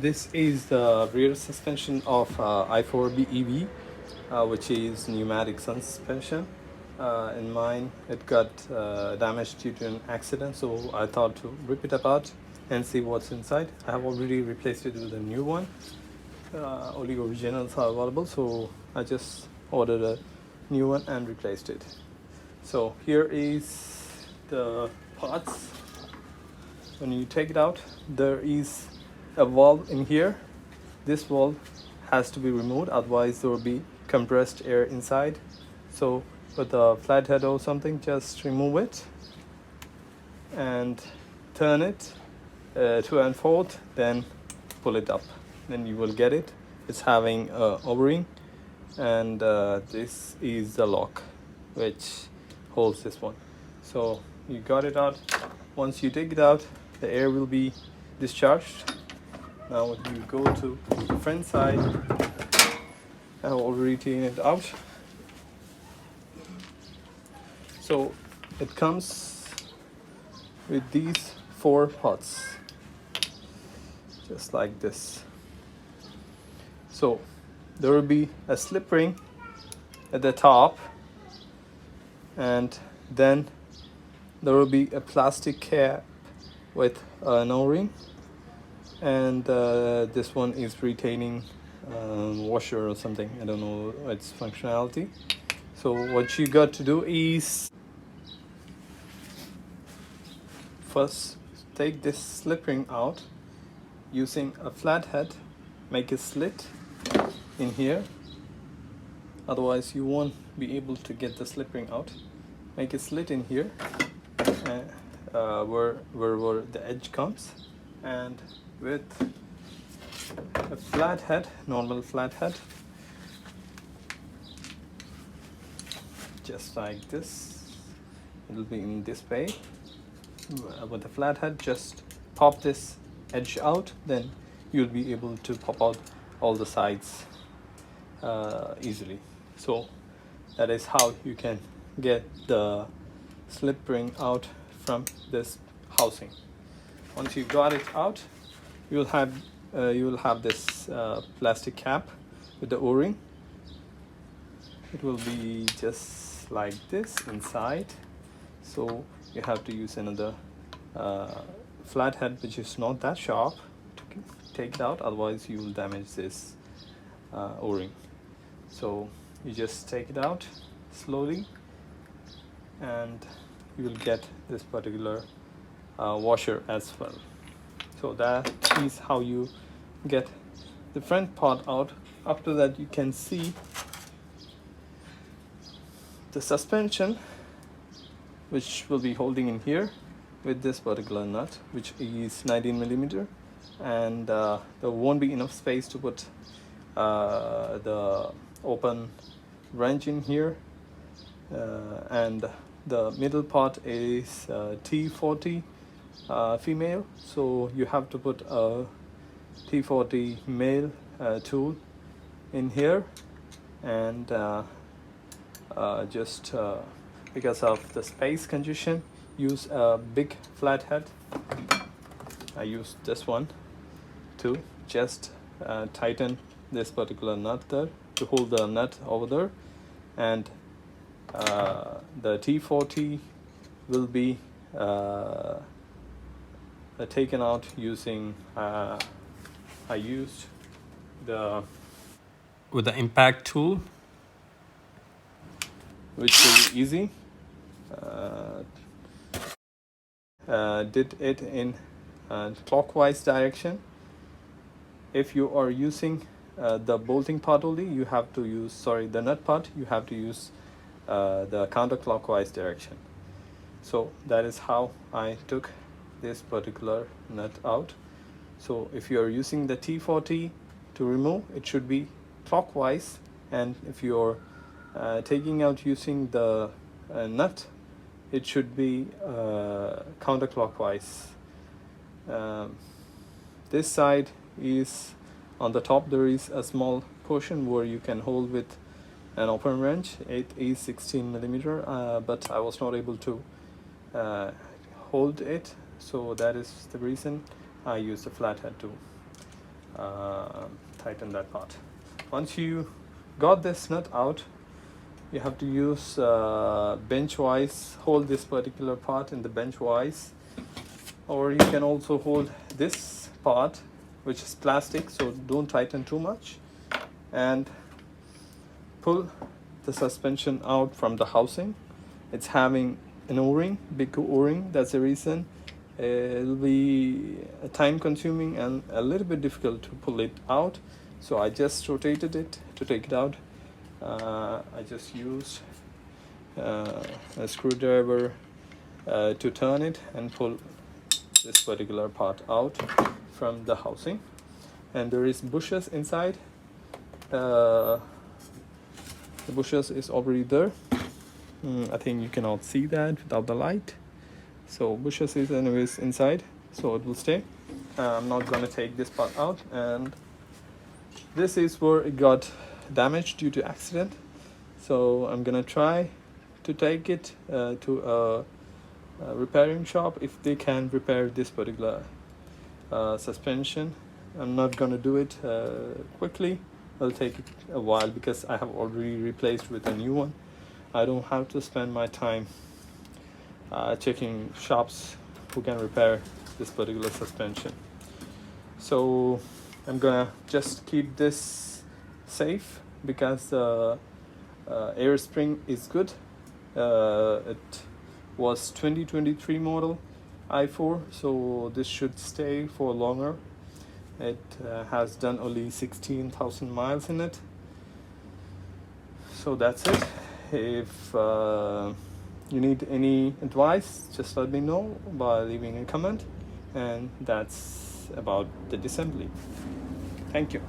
This is the rear suspension of i4 EV, which is pneumatic suspension. In mine, it got damaged due to an accident, so I thought to rip it apart and see what's inside. I have already replaced it with a new one. Only originals are available, so I just ordered a new one and replaced it. So here is the parts. When you take it out, there is a valve in here. This valve has to be removed, otherwise there will be compressed air inside. So with a flathead or something, just remove it and turn it to and forth, then pull it up, then you will get it. It's having a o-ring, and this is the lock which holds this one. So you got it out. Once you take it out, the air will be discharged. Now you go to the front side. I have already taken it out. So it comes with these 4 pots, just like this. So there will be a slip ring at the top, and then there will be a plastic cap with an o-ring, and this one is retaining washer or something. I don't know its functionality. So what you got to do is first take this slip ring out using a flathead. Make a slit in here, otherwise you won't be able to get the slip ring out. Make a slit in here where the edge comes, and with a flathead, normal flathead, just like this, it will be in this way. With the flathead, just pop this edge out, then you'll be able to pop out all the sides easily. So that is how you can get the slip ring out from this housing. Once you got it out, you will have this plastic cap with the o-ring. It will be just like this inside, so you have to use another flathead which is not that sharp to take it out, otherwise you will damage this o-ring. So you just take it out slowly, and you will get this particular washer as well. So that is how you get the front part out. After that, you can see the suspension, which will be holding in here with this particular nut, which is 19mm, and there won't be enough space to put the open wrench in here, and the middle part is T40 female, so you have to put a T40 male tool in here, and just because of the space congestion, use a big flathead. I use this one to just tighten this particular nut there, to hold the nut over there, and the T40 will be taken out using I used with the impact tool, which will be easy. Did it in clockwise direction. If you are using the bolting part only, you have to use, the nut part, you have to use the counterclockwise direction. So that is how I took this particular nut out. So if you are using the T40 to remove, it should be clockwise, and if you're taking out using the nut, it should be counterclockwise. This side is on the top, there is a small portion where you can hold with an open wrench. It is 16mm, but I was not able to hold it, so that is the reason I used the flathead tool. tighten that part. Once you got this nut out, you have to use bench vise, hold this particular part in the bench vise, or you can also hold this part, which is plastic, so don't tighten too much, and pull the suspension out from the housing. It's having an o-ring, big o-ring. That's the reason it'll be time consuming and a little bit difficult to pull it out. So I just rotated it to take it out. I just used a screwdriver to turn it and pull this particular part out from the housing. And there is bushes inside. The bushes is already there. I think you cannot see that without the light. So bushes is anyways inside, so it will stay. I'm not gonna take this part out, and this is where it got damaged due to accident. So I'm gonna try to take it to a repairing shop if they can repair this particular suspension. I'm not gonna do it quickly. It'll take a while because I have already replaced with a new one. I don't have to spend my time checking shops who can repair this particular suspension. So I'm gonna just keep this safe because the air spring is good. It was 2023 model i4, so this should stay for longer. It has done only 16,000 miles in it. So that's it. If you need any advice, just let me know by leaving a comment. And that's about the disassembly. Thank you.